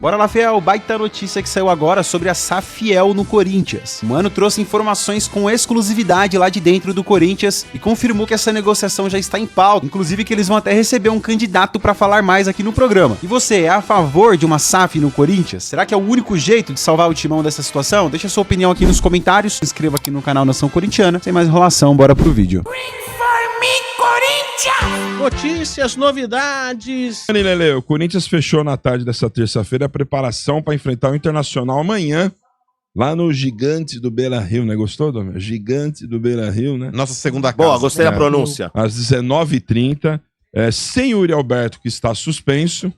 Bora lá, Fiel, baita notícia que saiu agora sobre a Safiel no Corinthians. O Mano trouxe informações com exclusividade lá de dentro do Corinthians e confirmou que essa negociação já está em pauta, inclusive que eles vão até receber um candidato para falar mais aqui no programa. E você é a favor de uma SAF no Corinthians? Será que é o único jeito de salvar o timão dessa situação? Deixa sua opinião aqui nos comentários, se inscreva aqui no canal Nação Corintiana. Sem mais enrolação, bora pro vídeo. Notícias, novidades. Lele, o Corinthians fechou na tarde dessa terça-feira a preparação para enfrentar o Internacional amanhã, lá no Gigante do Beira-Rio, né? Gostou, Dom? Gigante do Beira-Rio, né? Nossa segunda casa. Boa, gostei da pronúncia. Às 19h30, sem o Yuri Alberto, que está suspenso,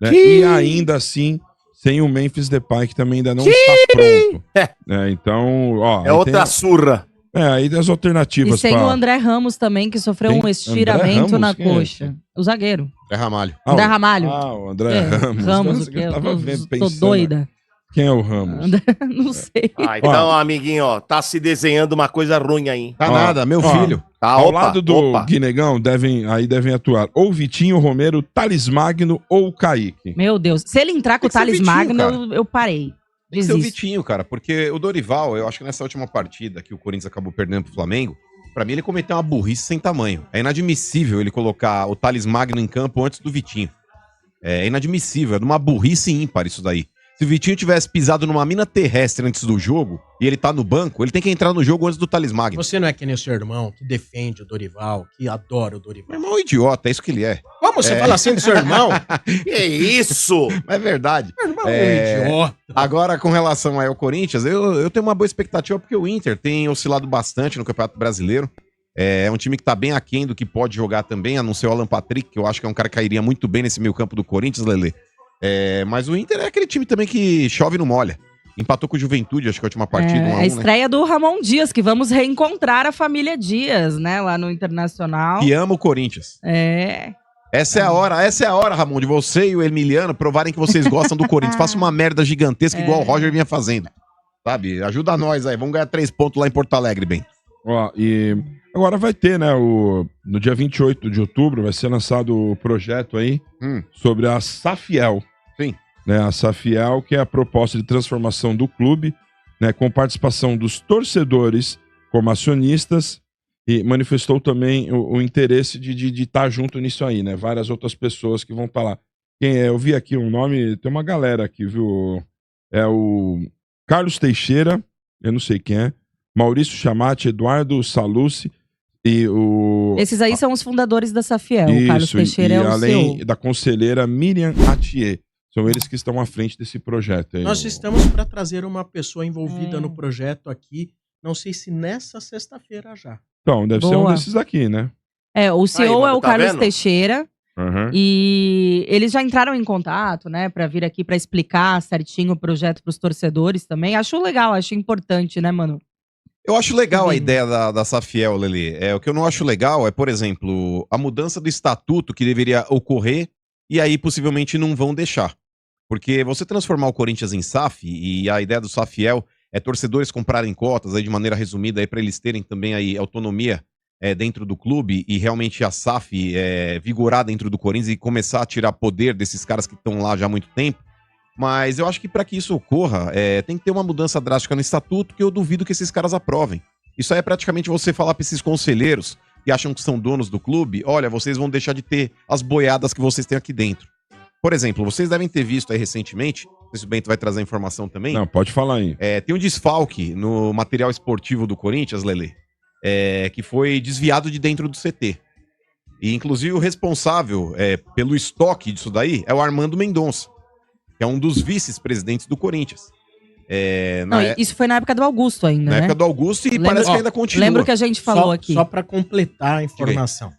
né? E ainda assim, sem o Memphis Depay, que também ainda não está pronto. Então, ó... É outra surra. Aí tem as alternativas. E sem o André Ramos também, que sofreu um estiramento na coxa. O zagueiro. É Ramalho. André Ramalho. O André Ramos. Ramos, o quê? Tô doida. Quem é o Ramos? Não sei. Então, amiguinho, ó, tá se desenhando uma coisa ruim aí. Tá nada, meu filho. Tá, ao lado do Guinegão, devem atuar ou Vitinho, Romero, Thales Magno ou Kaique. Meu Deus. Se ele entrar com o Thales Magno, eu parei. Tem que ser o Vitinho, cara, porque o Dorival, eu acho que nessa última partida que o Corinthians acabou perdendo pro Flamengo, pra mim ele cometeu uma burrice sem tamanho. É inadmissível ele colocar o Thales Magno em campo antes do Vitinho. É inadmissível, é de uma burrice ímpar isso daí. Se o Vitinho tivesse pisado numa mina terrestre antes do jogo e ele tá no banco, ele tem que entrar no jogo antes do Thales Magno. Você não é que nem o seu irmão, que defende o Dorival, que adora o Dorival. Meu irmão é um idiota, é isso que ele é. Como você fala assim do seu irmão? Que isso? É verdade. Meu irmão é um idiota. Agora, com relação ao Corinthians, eu tenho uma boa expectativa porque o Inter tem oscilado bastante no Campeonato Brasileiro. É um time que tá bem aquém do que pode jogar também, a não ser o Alan Patrick, que eu acho que é um cara que cairia muito bem nesse meio campo do Corinthians, Lelê. Mas o Inter é aquele time também que chove e não molha. Empatou com o Juventude, acho que a última partida. 1 a 1, a estreia do Ramon Dias, que vamos reencontrar a família Dias, né, lá no Internacional. Que ama o Corinthians. Essa é a hora, Ramon, de você e o Emiliano provarem que vocês gostam do Corinthians. Faça uma merda gigantesca igual o Roger vinha fazendo. Sabe? Ajuda nós aí. Vamos ganhar 3 pontos lá em Porto Alegre, bem. Ó, e agora vai ter, né, no dia 28 de outubro vai ser lançado o projeto aí sobre a Safiel. Sim. Né, a Safiel, que é a proposta de transformação do clube, né, com participação dos torcedores como acionistas, e manifestou também o interesse de estar junto nisso aí, né? Várias outras pessoas que vão estar lá. Eu vi aqui um nome, tem uma galera aqui, viu? É o Carlos Teixeira, eu não sei quem é, Maurício Chamati, Eduardo Salucci e o... Esses aí são os fundadores da Safiel. O Carlos Teixeira é o além CEO. da conselheira Miriam Atier. São eles que estão à frente desse projeto. Aí, Nós estamos para trazer uma pessoa envolvida no projeto aqui, não sei se nessa sexta-feira já. Então, deve ser um desses aqui, né? O CEO aí, é o tá Carlos vendo? Teixeira. E eles já entraram em contato, né, para vir aqui para explicar certinho o projeto para os torcedores também. Acho legal, acho importante, né, mano? Eu acho legal a ideia da Safiel, Lelê. O que eu não acho legal é, por exemplo, a mudança do estatuto que deveria ocorrer e aí possivelmente não vão deixar. Porque você transformar o Corinthians em SAF, e a ideia do Safiel é torcedores comprarem cotas, aí de maneira resumida, para eles terem também aí autonomia dentro do clube e realmente a SAF vigorar dentro do Corinthians e começar a tirar poder desses caras que estão lá já há muito tempo. Mas eu acho que para que isso ocorra, tem que ter uma mudança drástica no estatuto que eu duvido que esses caras aprovem. Isso aí é praticamente você falar para esses conselheiros que acham que são donos do clube, olha, vocês vão deixar de ter as boiadas que vocês têm aqui dentro. Por exemplo, vocês devem ter visto aí recentemente, não sei se o Bento vai trazer a informação também. Não, pode falar aí. Tem um desfalque no material esportivo do Corinthians, Lelê, que foi desviado de dentro do CT. E inclusive o responsável pelo estoque disso daí é o Armando Mendonça, que é um dos vice-presidentes do Corinthians. Isso foi na época do Augusto ainda, Na né? época do Augusto e parece que ainda continua. Lembro que a gente falou aqui. Só para completar a informação.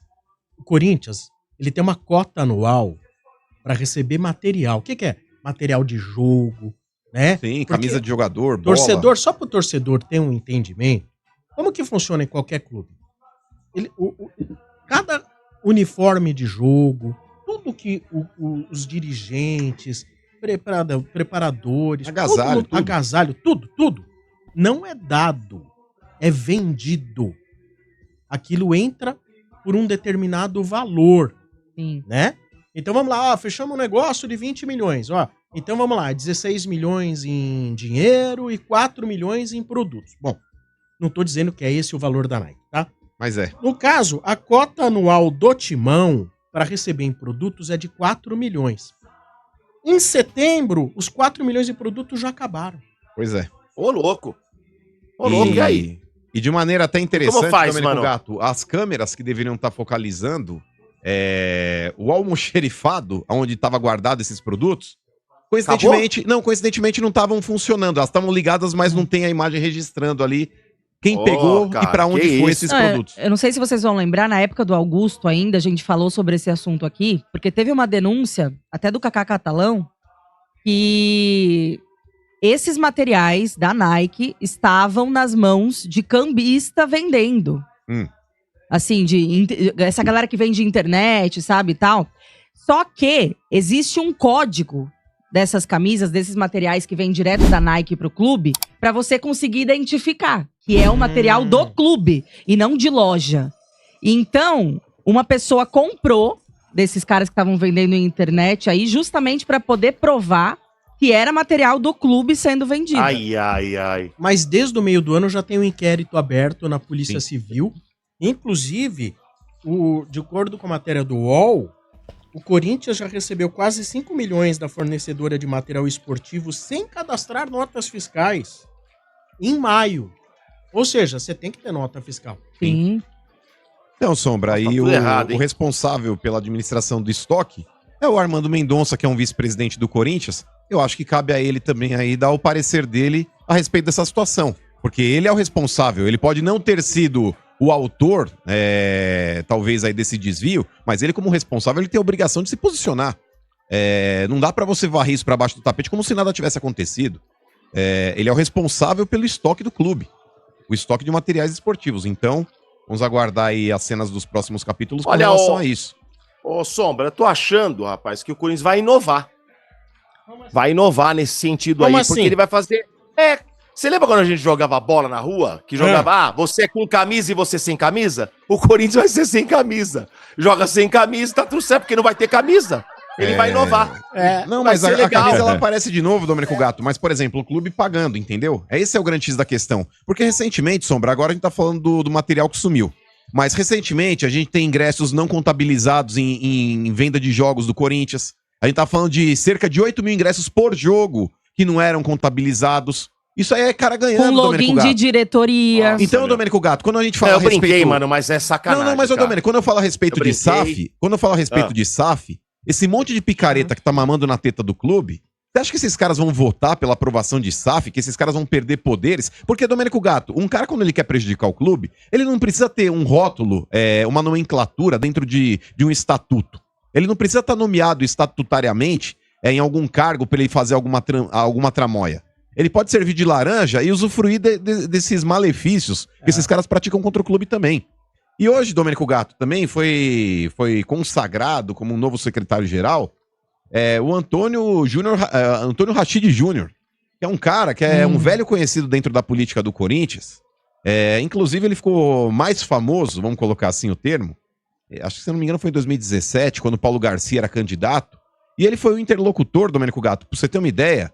O Corinthians, ele tem uma cota anual para receber material. O que é? Material de jogo, né? Sim, camisa de jogador, torcedor, bola. só para o torcedor ter um entendimento, como que funciona em qualquer clube? Cada uniforme de jogo, tudo que os dirigentes, preparadores, agasalho, tudo, não é dado, é vendido. Aquilo entra por um determinado valor, Sim. né? Então vamos lá, fechamos um negócio de 20 milhões, Então vamos lá, 16 milhões em dinheiro e 4 milhões em produtos. Bom, não tô dizendo que é esse o valor da Nike, tá? Mas é. No caso, a cota anual do Timão para receber em produtos é de 4 milhões. Em setembro, os 4 milhões de produtos já acabaram. Pois é. Ô, louco. Ô, louco, e aí? E de maneira até interessante, Como faz, Domênico mano? Gato, as câmeras que deveriam estar focalizando o almoxerifado, onde estava guardado esses produtos, coincidentemente não estavam funcionando. Elas estavam ligadas, mas não tem a imagem registrando ali quem pegou cara, e para onde que foi isso? esses produtos. Eu não sei se vocês vão lembrar, na época do Augusto ainda, a gente falou sobre esse assunto aqui, porque teve uma denúncia, até do Kaká Catalão, que esses materiais da Nike estavam nas mãos de cambista vendendo. Assim, essa galera que vende internet, sabe, e tal. Só que existe um código dessas camisas, desses materiais que vêm direto da Nike pro clube, pra você conseguir identificar que é o material do clube e não de loja. Então, uma pessoa comprou desses caras que estavam vendendo na internet aí, justamente pra poder provar que era material do clube sendo vendido. Ai. Mas desde o meio do ano já tem um inquérito aberto na Polícia Civil. Inclusive, de acordo com a matéria do UOL, o Corinthians já recebeu quase 5 milhões da fornecedora de material esportivo sem cadastrar notas fiscais em maio. Ou seja, você tem que ter nota fiscal. Sim. Então, Sombra, aí tudo errado, o hein? responsável pela administração do estoque é o Armando Mendonça, que é um vice-presidente do Corinthians. Eu acho que cabe a ele também aí dar o parecer dele a respeito dessa situação. Porque ele é o responsável, ele pode não ter sido o autor, talvez aí desse desvio, mas ele como responsável, ele tem a obrigação de se posicionar. Não dá pra você varrer isso pra baixo do tapete como se nada tivesse acontecido. Ele é o responsável pelo estoque do clube. O estoque de materiais esportivos. Então, vamos aguardar aí as cenas dos próximos capítulos com relação a isso. Ô, Sombra, eu tô achando, rapaz, que o Corinthians vai inovar. Vai inovar nesse sentido Como aí, assim? porque ele vai fazer... Você lembra quando a gente jogava bola na rua? Que jogava, você é com camisa e você sem camisa? O Corinthians vai ser sem camisa. Joga sem camisa, tá tudo certo, porque não vai ter camisa. Ele vai inovar. Não, Vai mas ser a legal. camisa ela aparece de novo, Domênico Gato. Mas, por exemplo, o clube pagando, entendeu? Esse é o grande X da questão. Porque recentemente, Sombra, agora a gente tá falando do material que sumiu. Mas recentemente a gente tem ingressos não contabilizados em venda de jogos do Corinthians. A gente tá falando de cerca de 8 mil ingressos por jogo que não eram contabilizados. Isso aí é cara ganhando, Com login Domênico Gato. de diretoria. Nossa, Então, meu. Domênico Gato, quando a gente fala Eu a respeito... brinquei, mano, mas é sacanagem. Não, mas, ô cara. Domênico, quando eu falo a respeito Eu de brinquei. SAF, quando eu falo a respeito de SAF, esse monte de picareta que tá mamando na teta do clube, você acha que esses caras vão votar pela aprovação de SAF, que esses caras vão perder poderes? Porque, Domênico Gato, um cara quando ele quer prejudicar o clube, ele não precisa ter um rótulo, uma nomenclatura dentro de um estatuto. Ele não precisa estar nomeado estatutariamente em algum cargo pra ele fazer alguma tramóia. Ele pode servir de laranja e usufruir desses malefícios que esses caras praticam contra o clube também. E hoje, Domênico Gato, também foi consagrado como um novo secretário-geral o Antônio Rachid Júnior, que é um cara que é um velho conhecido dentro da política do Corinthians. Inclusive, ele ficou mais famoso, vamos colocar assim o termo, acho que se eu não me engano foi em 2017, quando o Paulo Garcia era candidato, e ele foi o interlocutor, Domênico Gato, pra você ter uma ideia,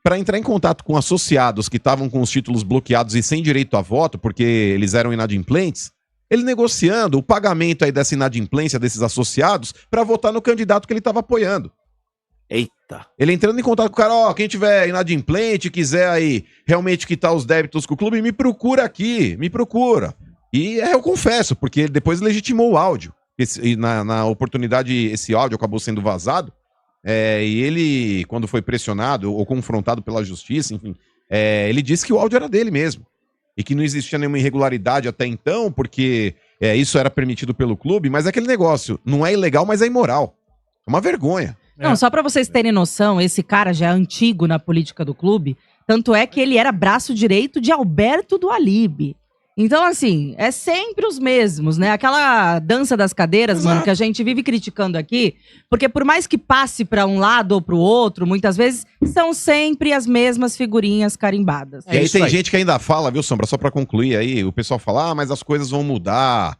para entrar em contato com associados que estavam com os títulos bloqueados e sem direito a voto, porque eles eram inadimplentes, ele negociando o pagamento aí dessa inadimplência desses associados para votar no candidato que ele estava apoiando. Eita. Ele entrando em contato com o cara, quem tiver inadimplente, quiser aí realmente quitar os débitos com o clube, me procura aqui, me procura. E eu confesso, porque depois legitimou o áudio. Na oportunidade, esse áudio acabou sendo vazado. E ele, quando foi pressionado ou confrontado pela justiça, enfim, ele disse que o áudio era dele mesmo. E que não existia nenhuma irregularidade até então, porque isso era permitido pelo clube, mas é aquele negócio, não é ilegal, mas é imoral. É uma vergonha. Não, só pra vocês terem noção, esse cara já é antigo na política do clube, tanto é que ele era braço direito de Alberto do Alibe. Então, assim, é sempre os mesmos, né? Aquela dança das cadeiras, mano, que a gente vive criticando aqui, porque por mais que passe pra um lado ou pro outro, muitas vezes são sempre as mesmas figurinhas carimbadas. E aí tem gente que ainda fala, viu, Sombra, só pra concluir aí, o pessoal fala, mas as coisas vão mudar.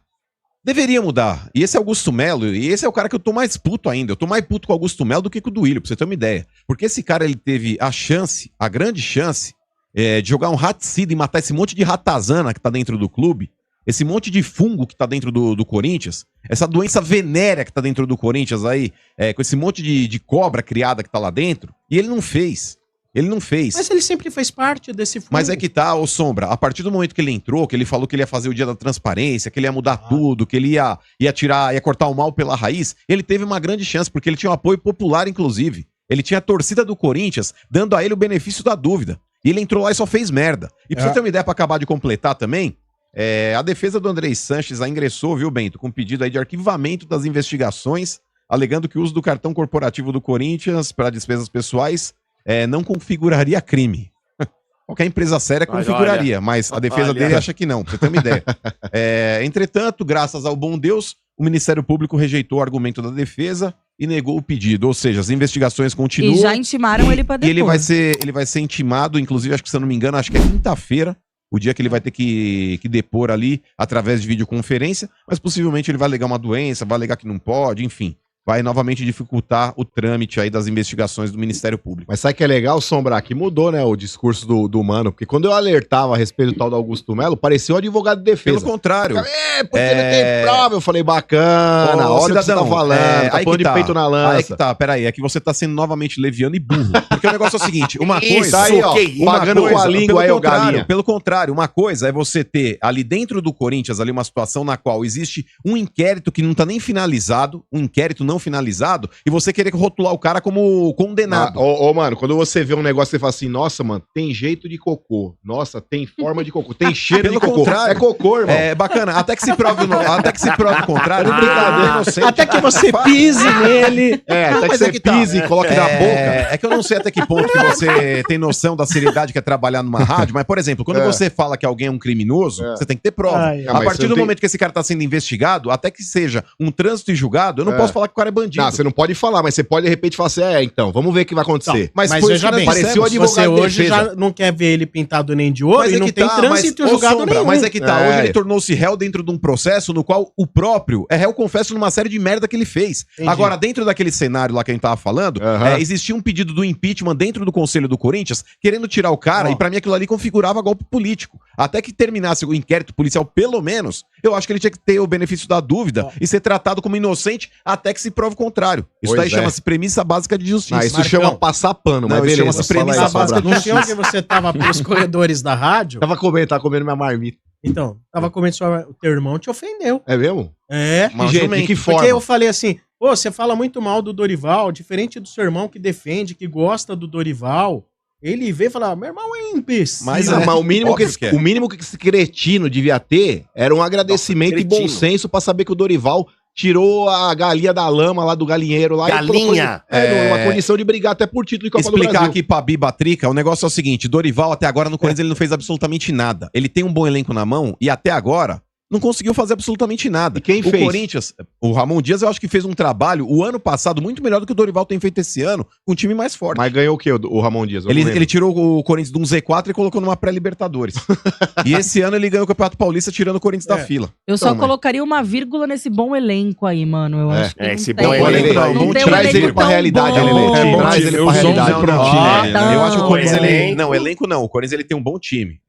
Deveria mudar. E esse é Augusto Melo, e esse é o cara que eu tô mais puto ainda. Eu tô mais puto com o Augusto Melo do que com o Duílio, pra você ter uma ideia. Porque esse cara, ele teve a grande chance, de jogar um raticida e matar esse monte de ratazana que tá dentro do clube, esse monte de fungo que tá dentro do Corinthians, essa doença venérea que tá dentro do Corinthians aí, com esse monte de cobra criada que tá lá dentro, e ele não fez. Ele não fez. Mas ele sempre fez parte desse fungo. Mas é que tá, ô Sombra, a partir do momento que ele entrou, que ele falou que ele ia fazer o dia da transparência, que ele ia mudar tudo, que ele ia cortar o mal pela raiz, ele teve uma grande chance, porque ele tinha um apoio popular, inclusive. Ele tinha a torcida do Corinthians dando a ele o benefício da dúvida. E ele entrou lá e só fez merda. E pra você ter uma ideia, pra acabar de completar também, a defesa do Andrei Sanches ingressou, viu, Bento, com um pedido aí de arquivamento das investigações, alegando que o uso do cartão corporativo do Corinthians para despesas pessoais não configuraria crime. Qualquer empresa séria configuraria, mas a defesa dele acha que não, pra você ter uma ideia. Entretanto, graças ao bom Deus, o Ministério Público rejeitou o argumento da defesa e negou o pedido. Ou seja, as investigações continuam. E já intimaram ele pra depor. E ele vai ser intimado, inclusive, acho que se eu não me engano, acho que é quinta-feira, o dia que ele vai ter que depor ali através de videoconferência, mas possivelmente ele vai alegar uma doença, vai alegar que não pode, enfim. Vai novamente dificultar o trâmite aí das investigações do Ministério Público. Mas sabe que é legal, Sombra, que mudou, né, o discurso do Mano, porque quando eu alertava a respeito do tal do Augusto Melo, parecia o advogado de defesa. Pelo contrário. Porque ele tem prova. Eu falei, bacana, olha o que você tá falando, tá pondo de peito na lança. Aí que tá, peraí, é que você tá sendo novamente leviano e burro. Porque o negócio é o seguinte, uma coisa... Isso aí, ó, pagando com a língua aí, o galinha. Pelo contrário, uma coisa é você ter ali dentro do Corinthians ali uma situação na qual existe um inquérito que não tá nem finalizado, um inquérito não finalizado, e você querer rotular o cara como condenado. Mano, quando você vê um negócio, você fala assim, nossa, mano, tem jeito de cocô. Nossa, tem forma de cocô. Tem cheiro de cocô. Contrário, é cocô, irmão. É bacana. Até que se prove o contrário. Até que você pise nele. Até que você pise e coloque na boca. É que eu não sei até que ponto que você tem noção da seriedade que é trabalhar numa rádio, mas, por exemplo, quando você fala que alguém é um criminoso, você tem que ter prova. A partir do momento que esse cara tá sendo investigado, até que seja um trânsito e julgado, eu não posso falar que o cara é bandido. Não, você não pode falar, mas você pode de repente falar assim, então, vamos ver o que vai acontecer. Não, mas veja bem, pareceu advogado você hoje já não quer ver ele pintado nem de ouro e não tem trânsito julgado nenhum. Mas é que tá, hoje ele tornou-se réu dentro de um processo no qual o próprio é réu, confesso, numa série de merda que ele fez. Entendi. Agora, dentro daquele cenário lá que a gente tava falando, existia um pedido do impeachment dentro do Conselho do Corinthians, querendo tirar o cara, e pra mim aquilo ali configurava golpe político. Até que terminasse o inquérito policial, pelo menos, eu acho que ele tinha que ter o benefício da dúvida e ser tratado como inocente até que se prove o contrário. Isso daí chama-se premissa básica de justiça. Isso chama passar pano, mas beleza. Chama-se premissa básica de justiça. Não tinha que você tava pelos corredores da rádio. Tava comendo minha marmita. Então, tava comendo o teu irmão te ofendeu. É mesmo? De que forma? Porque eu falei assim, você fala muito mal do Dorival, diferente do seu irmão que defende, que gosta do Dorival. Ele veio falar, meu irmão é imbecil. Mas o mínimo que esse cretino devia ter era um agradecimento e bom senso pra saber que o Dorival tirou a galinha da lama lá do galinheiro lá. Galinha! Numa condição de brigar até por título de Copa do Brasil. Explicar aqui pra Biba Trica, o negócio é o seguinte, Dorival até agora no Corinthians ele não fez absolutamente nada. Ele tem um bom elenco na mão e até agora não conseguiu fazer absolutamente nada. E quem fez? O Corinthians, o Ramon Dias, eu acho que fez um trabalho o ano passado muito melhor do que o Dorival tem feito esse ano, com um time mais forte. Mas ganhou o quê, o Ramon Dias? Ele tirou o Corinthians de um Z4 e colocou numa pré-Libertadores. E esse ano ele ganhou o Campeonato Paulista tirando o Corinthians da fila. Eu só colocaria uma vírgula nesse bom elenco aí, mano. Eu acho que esse bom elenco não tem traz ele pra realidade, Lelê. Traz ele pra realidade. Eu acho que o Corinthians, não, elenco não. O Corinthians ele tem um bom time.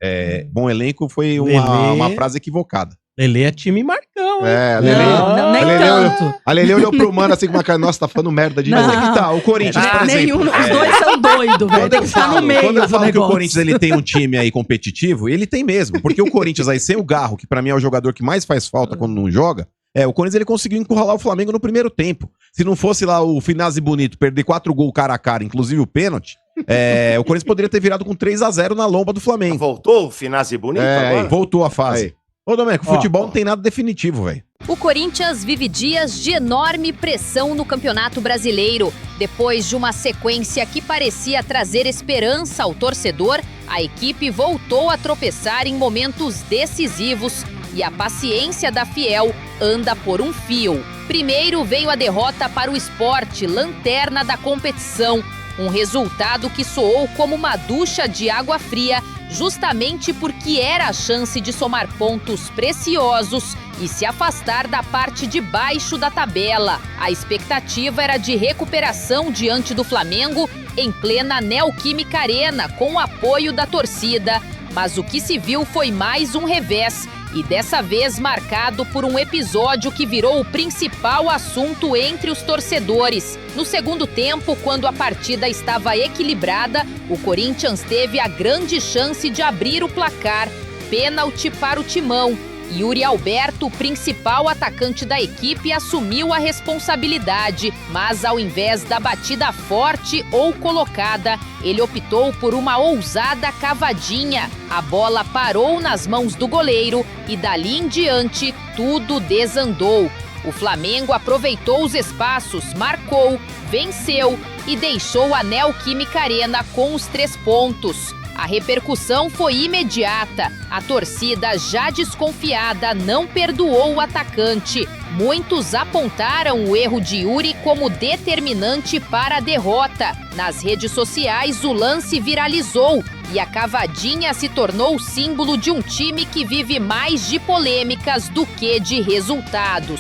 Bom elenco foi uma frase equivocada. Lelê é time Marcão. Nem tanto. A Lelê olhou pro mano assim com uma cara, nossa, tá falando merda de Mas é que tá, o Corinthians, por exemplo. Os dois são doidos, velho. Tem que estar no meio quando eu falo do que o Corinthians ele tem um time aí competitivo, ele tem mesmo. Porque o Corinthians aí, sem o Garro, que pra mim é o jogador que mais faz falta quando não joga, o Corinthians ele conseguiu encurralar o Flamengo no primeiro tempo. Se não fosse lá o Finazzi Bonito perder 4 gols cara a cara, inclusive o pênalti, o Corinthians poderia ter virado com 3-0 na lomba do Flamengo. Voltou o Finazzi Bonito agora? Voltou a fase. Ô, Domênico, futebol não tem nada definitivo, velho. O Corinthians vive dias de enorme pressão no Campeonato Brasileiro. Depois de uma sequência que parecia trazer esperança ao torcedor, a equipe voltou a tropeçar em momentos decisivos e a paciência da Fiel anda por um fio. Primeiro veio a derrota para o Sport, lanterna da competição. Um resultado que soou como uma ducha de água fria justamente porque era a chance de somar pontos preciosos e se afastar da parte de baixo da tabela. A expectativa era de recuperação diante do Flamengo em plena Neoquímica Arena, com o apoio da torcida. Mas o que se viu foi mais um revés, e dessa vez marcado por um episódio que virou o principal assunto entre os torcedores. No segundo tempo, quando a partida estava equilibrada, o Corinthians teve a grande chance de abrir o placar. Pênalti para o Timão. Yuri Alberto, o principal atacante da equipe, assumiu a responsabilidade, mas ao invés da batida forte ou colocada, ele optou por uma ousada cavadinha. A bola parou nas mãos do goleiro e dali em diante tudo desandou. O Flamengo aproveitou os espaços, marcou, venceu e deixou a Neoquímica Arena com os 3 pontos. A repercussão foi imediata. A torcida, já desconfiada, não perdoou o atacante. Muitos apontaram o erro de Yuri como determinante para a derrota. Nas redes sociais, o lance viralizou e a cavadinha se tornou símbolo de um time que vive mais de polêmicas do que de resultados.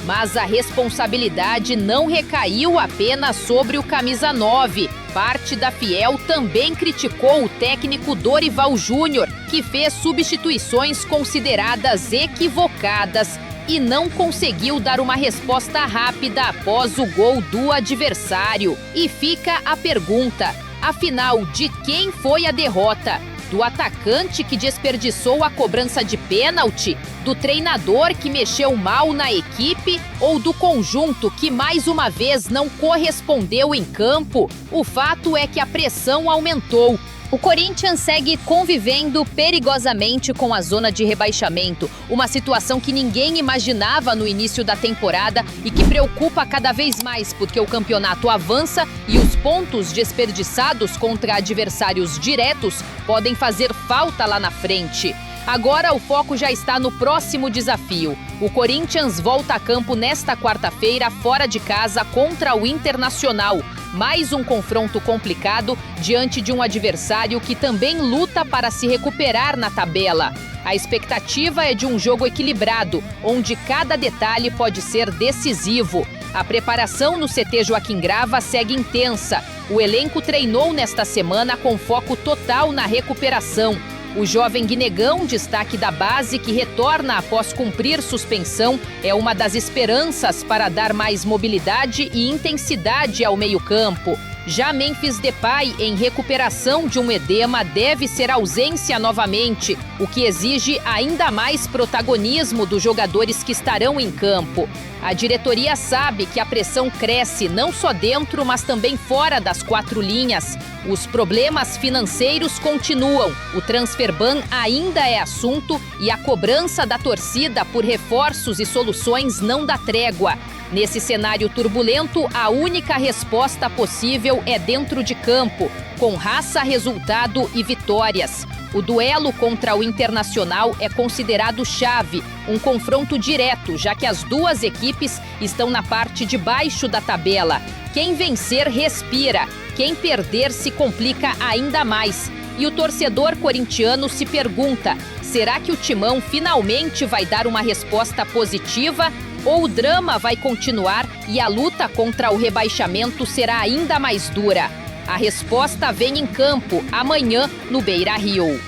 Mas a responsabilidade não recaiu apenas sobre o camisa 9. Parte da Fiel também criticou o técnico Dorival Júnior, que fez substituições consideradas equivocadas e não conseguiu dar uma resposta rápida após o gol do adversário. E fica a pergunta, afinal, de quem foi a derrota? Do atacante que desperdiçou a cobrança de pênalti? Do treinador que mexeu mal na equipe? Ou do conjunto que mais uma vez não correspondeu em campo? O fato é que a pressão aumentou. O Corinthians segue convivendo perigosamente com a zona de rebaixamento, uma situação que ninguém imaginava no início da temporada e que preocupa cada vez mais porque o campeonato avança e os pontos desperdiçados contra adversários diretos podem fazer falta lá na frente. Agora o foco já está no próximo desafio. O Corinthians volta a campo nesta quarta-feira, fora de casa, contra o Internacional. Mais um confronto complicado diante de um adversário que também luta para se recuperar na tabela. A expectativa é de um jogo equilibrado, onde cada detalhe pode ser decisivo. A preparação no CT Joaquim Grava segue intensa. O elenco treinou nesta semana com foco total na recuperação. O jovem Guinegão, destaque da base que retorna após cumprir suspensão, é uma das esperanças para dar mais mobilidade e intensidade ao meio-campo. Já Memphis Depay, em recuperação de um edema, deve ser ausência novamente, o que exige ainda mais protagonismo dos jogadores que estarão em campo. A diretoria sabe que a pressão cresce não só dentro, mas também fora das 4 linhas. Os problemas financeiros continuam, o transfer ban ainda é assunto e a cobrança da torcida por reforços e soluções não dá trégua. Nesse cenário turbulento, a única resposta possível é dentro de campo, com raça, resultado e vitórias. O duelo contra o Internacional é considerado chave, um confronto direto, já que as duas equipes estão na parte de baixo da tabela. Quem vencer, respira. Quem perder, se complica ainda mais. E o torcedor corintiano se pergunta, será que o Timão finalmente vai dar uma resposta positiva? Ou o drama vai continuar e a luta contra o rebaixamento será ainda mais dura? A resposta vem em campo, amanhã, no Beira-Rio.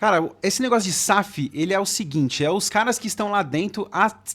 Cara, esse negócio de SAF, ele é o seguinte, é os caras que estão lá dentro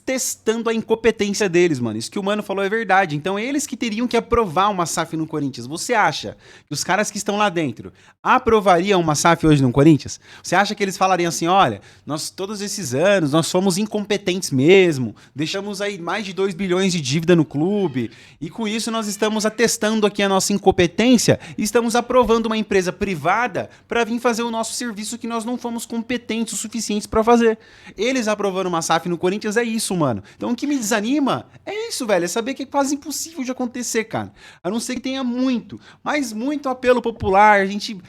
testando a incompetência deles, mano. Isso que o Mano falou é verdade. Então, eles que teriam que aprovar uma SAF no Corinthians. Você acha que os caras que estão lá dentro aprovariam uma SAF hoje no Corinthians? Você acha que eles falariam assim, olha, nós todos esses anos, nós somos incompetentes mesmo, deixamos aí mais de 2 bilhões de dívida no clube, e com isso nós estamos atestando aqui a nossa incompetência e estamos aprovando uma empresa privada para vir fazer o nosso serviço que nós não fomos competentes o suficientes pra fazer. Eles aprovando uma SAF no Corinthians é isso, mano. Então o que me desanima é isso, velho. É saber que é quase impossível de acontecer, cara. A não ser que tenha muito, mas muito apelo popular. A gente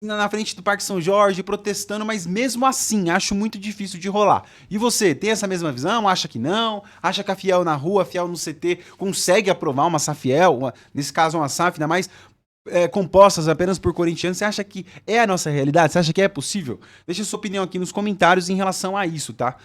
na frente do Parque São Jorge, protestando, mas mesmo assim, acho muito difícil de rolar. E você, tem essa mesma visão? Acha que não? Acha que a Fiel na rua, a Fiel no CT, consegue aprovar uma Safiel, nesse caso uma SAF, ainda mais compostas apenas por corintianos? Você acha que é a nossa realidade? Você acha que é possível? Deixa sua opinião aqui nos comentários em relação a isso, tá?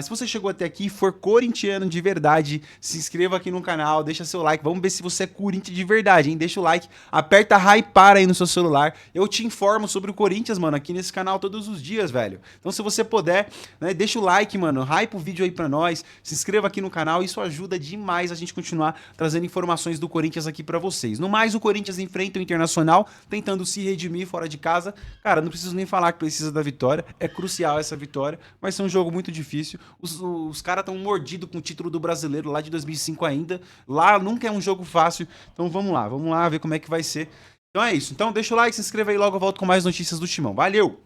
Se você chegou até aqui e for corintiano de verdade, se inscreva aqui no canal, deixa seu like, vamos ver se você é corintiano de verdade, hein? Deixa o like, aperta hypar aí no seu celular, eu te informo sobre o Corinthians, mano, aqui nesse canal todos os dias, velho. Então se você puder, né, deixa o like, mano, hype o vídeo aí pra nós, se inscreva aqui no canal, isso ajuda demais a gente continuar trazendo informações do Corinthians aqui pra vocês. No mais, o Corinthians enfrenta o Internacional, tentando se redimir fora de casa. Cara, não preciso nem falar que precisa da vitória, é crucial essa vitória, vai ser um jogo muito difícil. Os caras estão mordidos com o título do Brasileiro lá de 2005 ainda, lá nunca é um jogo fácil, então vamos lá ver como é que vai ser. Então é isso, então deixa o like, se inscreva aí, logo eu volto com mais notícias do Timão. Valeu!